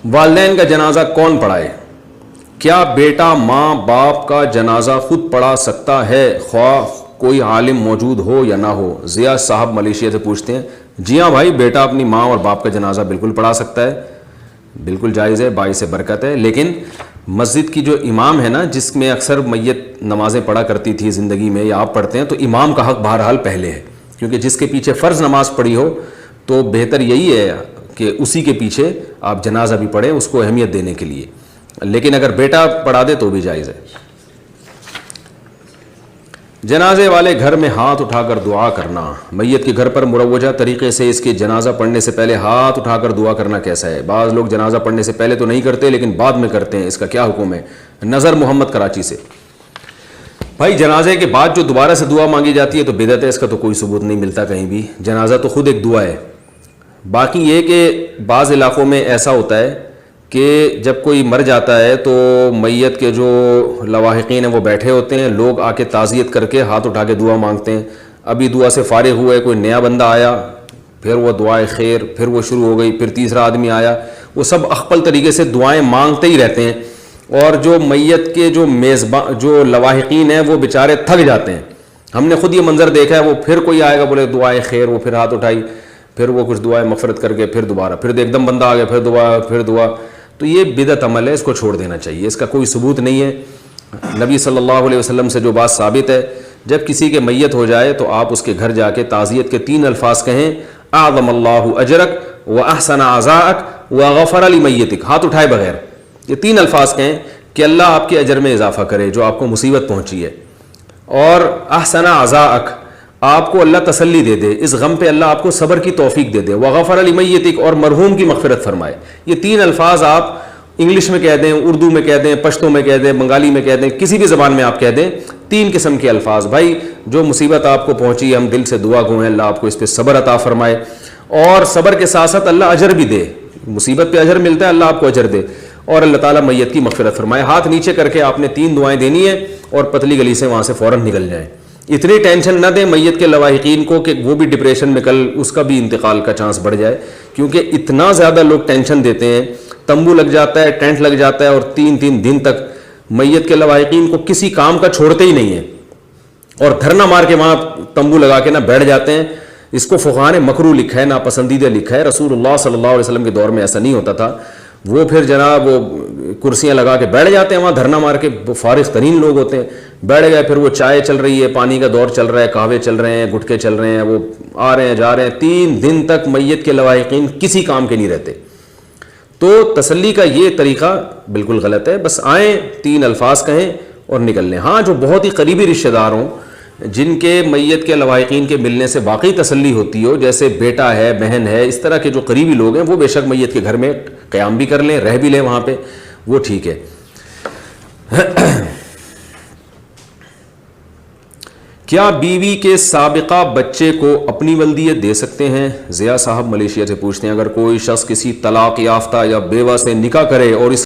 والدین کا جنازہ کون پڑھائے؟ کیا بیٹا ماں باپ کا جنازہ خود پڑھا سکتا ہے خواہ کوئی عالم موجود ہو یا نہ ہو؟ ضیاء صاحب ملیشیا سے پوچھتے ہیں. جی ہاں بھائی، بیٹا اپنی ماں اور باپ کا جنازہ بالکل پڑھا سکتا ہے، بالکل جائز ہے، باعث برکت ہے. لیکن مسجد کی جو امام ہے نا، جس میں اکثر میت نمازیں پڑھا کرتی تھی زندگی میں، یا آپ پڑھتے ہیں، تو امام کا حق بہرحال پہلے ہے، کیونکہ جس کے پیچھے فرض نماز پڑھی ہو تو بہتر یہی ہے کہ اسی کے پیچھے آپ جنازہ بھی پڑھیں، اس کو اہمیت دینے کے لیے. لیکن اگر بیٹا پڑھا دے تو بھی جائز ہے. جنازے والے گھر میں ہاتھ اٹھا کر دعا کرنا. میت کے گھر پر مروجہ طریقے سے اس کے جنازہ پڑھنے سے پہلے ہاتھ اٹھا کر دعا کرنا کیسا ہے؟ بعض لوگ جنازہ پڑھنے سے پہلے تو نہیں کرتے لیکن بعد میں کرتے ہیں، اس کا کیا حکم ہے؟ نظر محمد کراچی سے. بھائی جنازے کے بعد جو دوبارہ سے دعا مانگی جاتی ہے تو بدعت ہے، اس کا تو کوئی ثبوت نہیں ملتا کہیں بھی. جنازہ تو خود ایک دعا ہے. باقی یہ کہ بعض علاقوں میں ایسا ہوتا ہے کہ جب کوئی مر جاتا ہے تو میت کے جو لواحقین ہیں وہ بیٹھے ہوتے ہیں، لوگ آ کے تعزیت کر کے ہاتھ اٹھا کے دعا مانگتے ہیں. ابھی دعا سے فارغ ہوا ہے، کوئی نیا بندہ آیا، پھر وہ دعائے خیر، پھر وہ شروع ہو گئی، پھر تیسرا آدمی آیا، وہ سب اخپل طریقے سے دعائیں مانگتے ہی رہتے ہیں. اور جو میت کے جو میزبان جو لواحقین ہیں وہ بیچارے تھک جاتے ہیں. ہم نے خود یہ منظر دیکھا ہے، وہ پھر کوئی آئے گا بولے دعائے خیر، وہ پھر ہاتھ اٹھائی، پھر وہ کچھ دعائیں مغفرت کر کے پھر دوبارہ، پھر ایک دم بندہ آ گیا، پھر دعا، پھر دعا. تو یہ بدعت عمل ہے، اس کو چھوڑ دینا چاہیے، اس کا کوئی ثبوت نہیں ہے. نبی صلی اللہ علیہ وسلم سے جو بات ثابت ہے، جب کسی کے میت ہو جائے تو آپ اس کے گھر جا کے تعزیت کے 3 الفاظ کہیں: اعظم اللہ اجرک واحسن عزاءک وغفر لمیتک، ہاتھ اٹھائے بغیر یہ 3 الفاظ کہیں کہ اللہ آپ کے اجر میں اضافہ کرے جو آپ کو مصیبت پہنچی ہے، اور احسن عزاءک، آپ کو اللہ تسلی دے دے، اس غم پہ اللہ آپ کو صبر کی توفیق دے دے، وغفر لمیتک، اور مرحوم کی مغفرت فرمائے. یہ 3 الفاظ آپ انگلش میں کہہ دیں، اردو میں کہہ دیں، پشتو میں کہہ دیں، بنگالی میں کہہ دیں، کسی بھی زبان میں آپ کہہ دیں. 3 قسم کے الفاظ. بھائی جو مصیبت آپ کو پہنچی، ہم دل سے دعا گو ہیں اللہ آپ کو اس پہ صبر عطا فرمائے، اور صبر کے ساتھ ساتھ اللہ اجر بھی دے. مصیبت پہ اجر ملتا ہے، اللہ آپ کو اجر دے، اور اللہ تعالیٰ میت کی مغفرت فرمائے. ہاتھ نیچے کر کے آپ نے 3 دعائیں دینی ہے اور پتلی گلی سے وہاں سے فوراً نکل جائیں. اتنی ٹینشن نہ دیں میت کے لواحقین کو کہ وہ بھی ڈپریشن میں کل اس کا بھی انتقال کا چانس بڑھ جائے، کیونکہ اتنا زیادہ لوگ ٹینشن دیتے ہیں. تمبو لگ جاتا ہے، ٹینٹ لگ جاتا ہے، اور 3 دن تک میت کے لواحقین کو کسی کام کا چھوڑتے ہی نہیں ہیں، اور دھرنا مار کے وہاں تمبو لگا کے نہ بیٹھ جاتے ہیں. اس کو فقہاء نے مکروہ لکھا ہے، ناپسندیدہ لکھا ہے. رسول اللہ صلی اللہ علیہ وسلم کے دور میں ایسا نہیں ہوتا تھا. وہ پھر جناب وہ کرسیاں لگا کے بیٹھ جاتے ہیں وہاں دھرنا مار کے، وہ فارغ ترین لوگ ہوتے ہیں، بیٹھ گئے. پھر وہ چائے چل رہی ہے، پانی کا دور چل رہا ہے، قہوے چل رہے ہیں، گٹکے چل رہے ہیں، وہ آ رہے ہیں جا رہے ہیں. 3 دن تک میت کے لواحقین کسی کام کے نہیں رہتے. تو تسلی کا یہ طریقہ بالکل غلط ہے. بس آئیں، 3 الفاظ کہیں اور نکل لیں. ہاں جو بہت ہی قریبی رشتہ دار ہوں، جن کے میت کے لواحقین کے ملنے سے واقعی تسلی ہوتی ہو، جیسے بیٹا ہے، بہن ہے، اس طرح کے جو قریبی لوگ ہیں، وہ بے شک میت کے گھر میں قیام بھی کر لیں، رہ بھی لیں وہاں پہ، وہ ٹھیک ہے. کیا بیوی کے سابقہ بچے کو اپنی ولدیت دے سکتے ہیں؟ ضیاء صاحب ملیشیا سے پوچھتے ہیں. اگر کوئی شخص کسی طلاق یافتہ یا بیوہ سے نکاح کرے اور اس